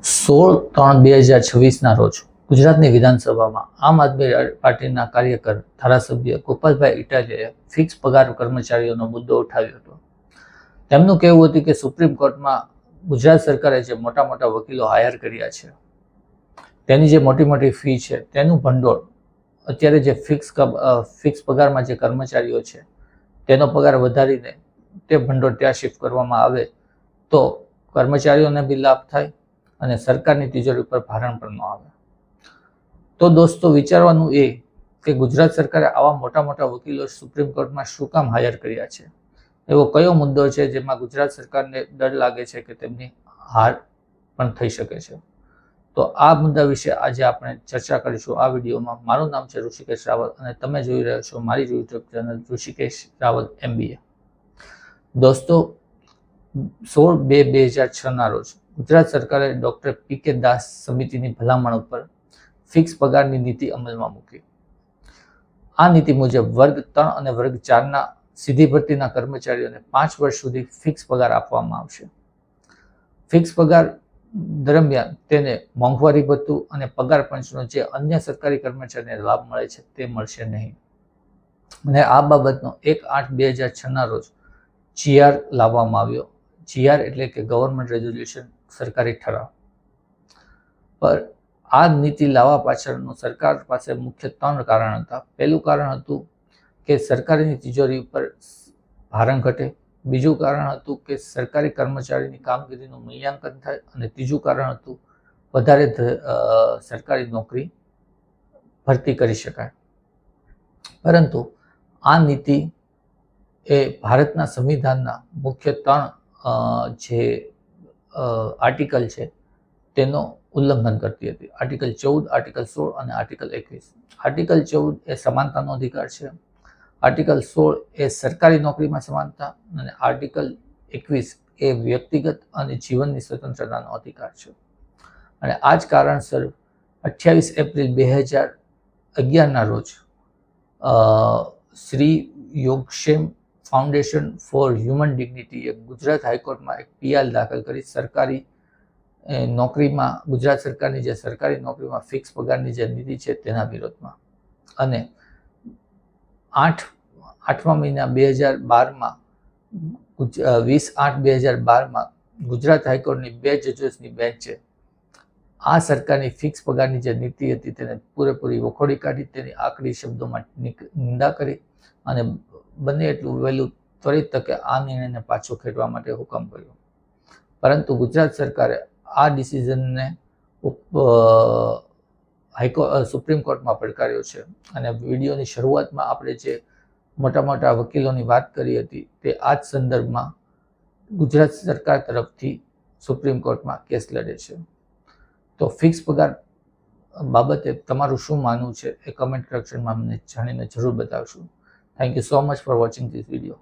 16/3/2026 રોજ ગુજરાતની વિધાનસભામાં આમ આદમી પાર્ટીના કાર્યકર ધારાસભ્ય ગોપાલભાઈ ઇટાલિયાએ ફિક્સ પગાર કર્મચારીઓનો મુદ્દો ઉઠાવ્યો હતો. તેમનું કહેવું હતું કે સુપ્રીમ કોર્ટમાં ગુજરાત સરકારે જે મોટા મોટા વકીલો હાયર કર્યા છે, તેની જે મોટી મોટી ફી છે, તેનું ભંડોળ અત્યારે જે ફિક્સ પગારમાં જે કર્મચારીઓ છે તેનો પગાર વધારીને તે ભંડોળ ત્યાં શિફ્ટ કરવામાં આવે તો કર્મચારીઓને બી લાભ થાય અને સરકારની તિજોરી ઉપર ભારણ પણ ન આવે. તો દોસ્તો, વિચારવાનું એ કે ગુજરાત સરકારે આવા મોટા મોટા વકીલો સુપ્રીમ કોર્ટમાં શું કામ હાયર કર્યા છે? એવો કયો મુદ્દો છે જેમાં ગુજરાત સરકારને ડર લાગે છે કે તેમની હાર પણ થઈ શકે છે? તો આ મુદ્દા વિશે આજે આપણે ચર્ચા કરીશું આ વિડીયોમાં. મારું નામ છે ઋષિકેશ રાવલ અને તમે જોઈ રહ્યા છો મારી YouTube channel Rishikesh Raval MBA. દોસ્તો, 16/2/2006 રોજ ગુજરાત સરકારે ડૉક્ટર PK દાસ સમિતિની ભલામણ ઉપર ફિક્સ પગારની નીતિ અમલમાં મૂકી. આ નીતિ મુજબ વર્ગ 3 અને વર્ગ 4ના સીધી ભરતીના કર્મચારીઓને 5 વર્ષ સુધી ફિક્સ પગાર આપવામાં આવશે. ફિક્સ પગાર દરમિયાન તેને મોંઘવારી ભથ્થું અને પગાર પંચનો જે અન્ય સરકારી કર્મચારીને લાભ મળે છે તે મળશે નહીં. અને આ બાબતનો 1/8/2006 રોજ GR લાવવામાં આવ્યો. GR એટલે કે ગવર્મેન્ટ રેઝોલ્યુશન, સરકારી ઠરાવ. પર આ નીતિ લાવવા પાછળનું સરકાર પાસે મુખ્ય 3 કારણ હતા. પહેલું કારણ હતું કે સરકારની તિજોરી ઉપર ભારણ ઘટે. બીજું કારણ હતું કે સરકારી કર્મચારીની કામગીરીનું મૂલ્યાંકન થાય. અને ત્રીજું કારણ હતું વધારે સરકારી નોકરી ભરતી કરી શકાય. પરંતુ આ નીતિ એ ભારતના સંવિધાનના મુખ્ય 3 જે આર્ટિકલ છે તેનો ઉલ્લંઘન કરતી હતી. આર્ટિકલ 14, આર્ટિકલ 16 અને આર્ટિકલ 21. આર્ટિકલ 14 એ સમાનતાનો અધિકાર છે. આર્ટિકલ 16 એ સરકારી નોકરીમાં સમાનતા અને આર્ટિકલ 21 એ વ્યક્તિગત અને જીવનની સ્વતંત્રતાનો અધિકાર છે. અને આ જ કારણસર 28 એપ્રિલ 2011ના રોજ Shri Yogakshem foundation for human ડિગ્નિટીએ ગુજરાત હાઈકોર્ટમાં એક PR દાખલ કરી સરકારી નોકરીમાં ગુજરાત સરકારની જે સરકારી નોકરીમાં ફિક્સ પગારની જે નીતિ છે તેના વિરોધમાં. અને 8મા મહિના 2012માં 20/8/2012માં ગુજરાત હાઈકોર્ટની 2 જજોસની બેન્ચે આ સરકારની ફિક્સ પગારની જે નીતિ હતી તેને પૂરેપૂરી વખોડી કાઢી, તેની આકરી શબ્દોમાં નિંદા કરી અને બને એટલું વહેલું ત્વરિત તકે આ નિર્ણયને પાછો ખેંચવા માટે હુકમ કર્યો. પરંતુ ગુજરાત સરકારે આ ડિસિઝનને સુપ્રીમ કોર્ટમાં પડકાર્યો છે. અને વિડીયોની શરૂઆતમાં આપણે જે મોટા મોટા વકીલોની વાત કરી હતી તે આ જ સંદર્ભમાં ગુજરાત સરકાર તરફથી સુપ્રીમ કોર્ટમાં કેસ લડે છે. તો ફિક્સ પગાર બાબતે તમારું શું માનવું છે એ કમેન્ટ સેક્શનમાં મને જાણીને જરૂર બતાવશો. Thank you so much for watching this video.